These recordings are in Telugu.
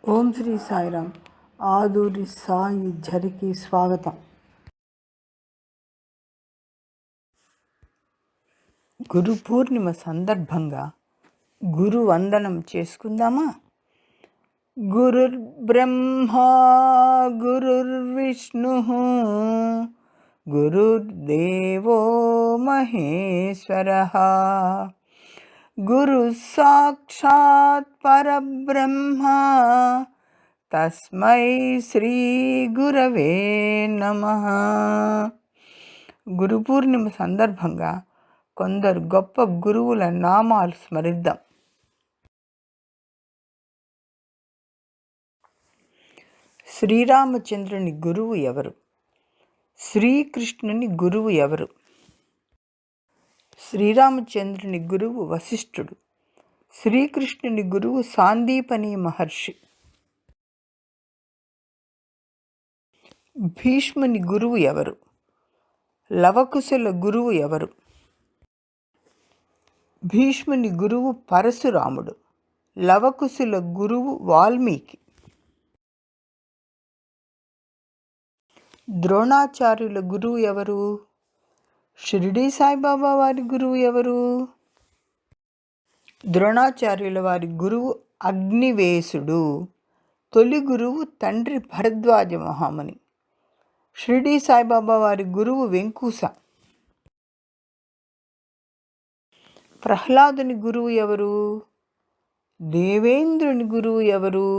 ఓం శ్రీ సాయిరామ్. ఆదూరి సాయి ఝరికి స్వాగతం. గురు పూర్ణిమ సందర్భంగా గురు వందనం చేసుకుందామా? గురుర్ బ్రహ్మా గురుర్విష్ణు గురుర్దేవో మహేశ్వరః గురు సాక్షాత్ పరబ్రహ్మ తస్మై శ్రీ గురవే నమః. గురు పూర్ణిమ సందర్భంగా కొందరు గొప్ప గురువుల నామాలు స్మరిద్దాం. శ్రీరామచంద్రుని గురువు ఎవరు? శ్రీకృష్ణుని గురువు ఎవరు? శ్రీరామచంద్రుని గురువు వశిష్ఠుడు. శ్రీకృష్ణుని గురువు సాందీపని మహర్షి. భీష్ముని గురువు ఎవరు? లవకుశుల గురువు ఎవరు? భీష్ముని గురువు పరశురాముడు. లవకుశుల గురువు వాల్మీకి. ద్రోణాచార్యుల గురువు ఎవరు? షిరిడీ సాయిబాబా వారి గురువు ఎవరు? ద్రోణాచార్యుల వారి గురువు అగ్నివేశుడు. తొలి గురువు తండ్రి భరద్వాజ మహాముని. షిరిడీ సాయిబాబా వారి గురువు వెంకూస. ప్రహ్లాదుని గురువు ఎవరు? దేవేంద్రుని గురువు ఎవరు?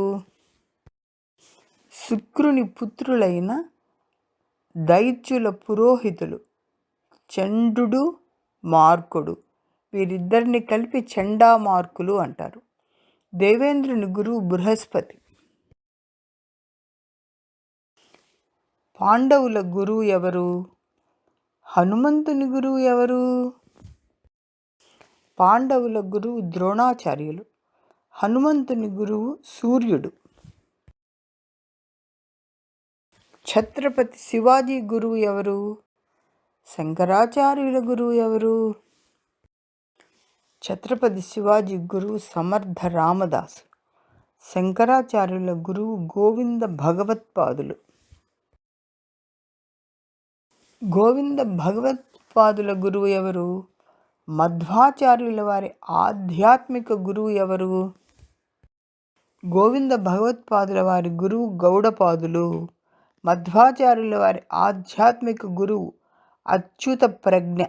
శుక్రుని పుత్రులైన దైత్యుల పురోహితులు చండు, మార్కుడు. వీరిద్దరిని కలిపి చండామార్కులు అంటారు. దేవేంద్రుని గురువు బృహస్పతి. పాండవుల గురువు ఎవరు? హనుమంతుని గురువు ఎవరు? పాండవుల గురువు ద్రోణాచార్యులు. హనుమంతుని గురువు సూర్యుడు. ఛత్రపతి శివాజీ గురువు ఎవరు? శంకరాచార్యుల గురువు ఎవరు? ఛత్రపతి శివాజీ గురువు సమర్థ రామదాసు. శంకరాచార్యుల గురువు గోవింద భగవత్పాదులు. గోవింద భగవత్పాదుల గురువు ఎవరు? మధ్వాచార్యుల వారి ఆధ్యాత్మిక గురువు ఎవరు? గోవింద భగవత్పాదుల వారి గురువు గౌడపాదులు. మధ్వాచార్యుల వారి ఆధ్యాత్మిక గురువు అచ్యుత ప్రజ్ఞ.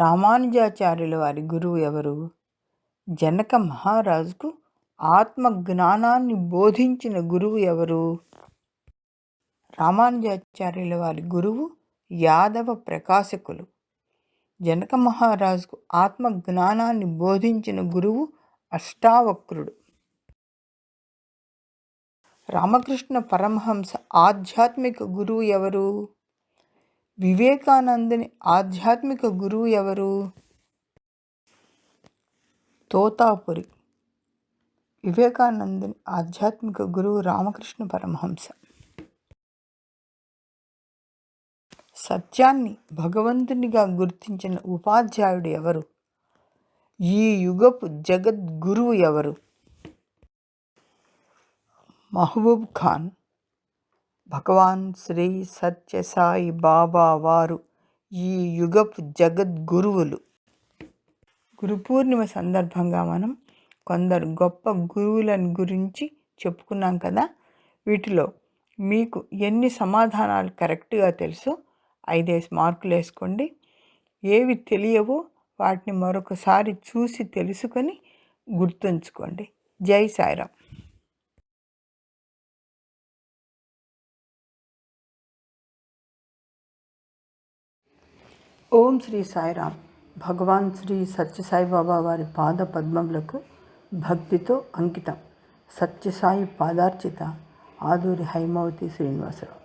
రామానుజాచార్యుల వారి గురువు ఎవరు? జనక మహారాజుకు ఆత్మజ్ఞానాన్ని బోధించిన గురువు ఎవరు? రామానుజాచార్యుల వారి గురువు యాదవ ప్రకాశకులు. జనక మహారాజుకు ఆత్మజ్ఞానాన్ని బోధించిన గురువు అష్టావక్రుడు. రామకృష్ణ పరమహంస ఆధ్యాత్మిక గురువు ఎవరు? వివేకానందుని ఆధ్యాత్మిక గురువు ఎవరు? తోతాపురి. వివేకానందుని ఆధ్యాత్మిక గురువు రామకృష్ణ పరమహంస. సత్యాన్ని భగవంతునిగా గుర్తించిన ఉపాధ్యాయుడు ఎవరు? ఈ యుగపు జగద్గురువు ఎవరు? మహబూబ్ ఖాన్. భగవాన్ శ్రీ సత్యసాయి బాబా వారు ఈ యుగపు జగద్గురువులు. గురు పూర్ణిమ సందర్భంగా మనం కొందరు గొప్ప గురువులను గురించి చెప్పుకున్నాం కదా. వీటిలో మీకు ఎన్ని సమాధానాలు కరెక్ట్గా తెలుసో 5 మార్కులు వేసుకోండి. ఏవి తెలియవో వాటిని మరొకసారి చూసి తెలుసుకొని గుర్తుంచుకోండి. జై సాయిరామ్. ఓం శ్రీ సాయిరామ్. భగవాన్ శ్రీ సత్యసాయిబాబా వారి పాద పద్మములకు భక్తితో అంకితం. సత్యసాయి పాదార్చిత. ఆదూరి హైమవతి శ్రీనివాసరావు.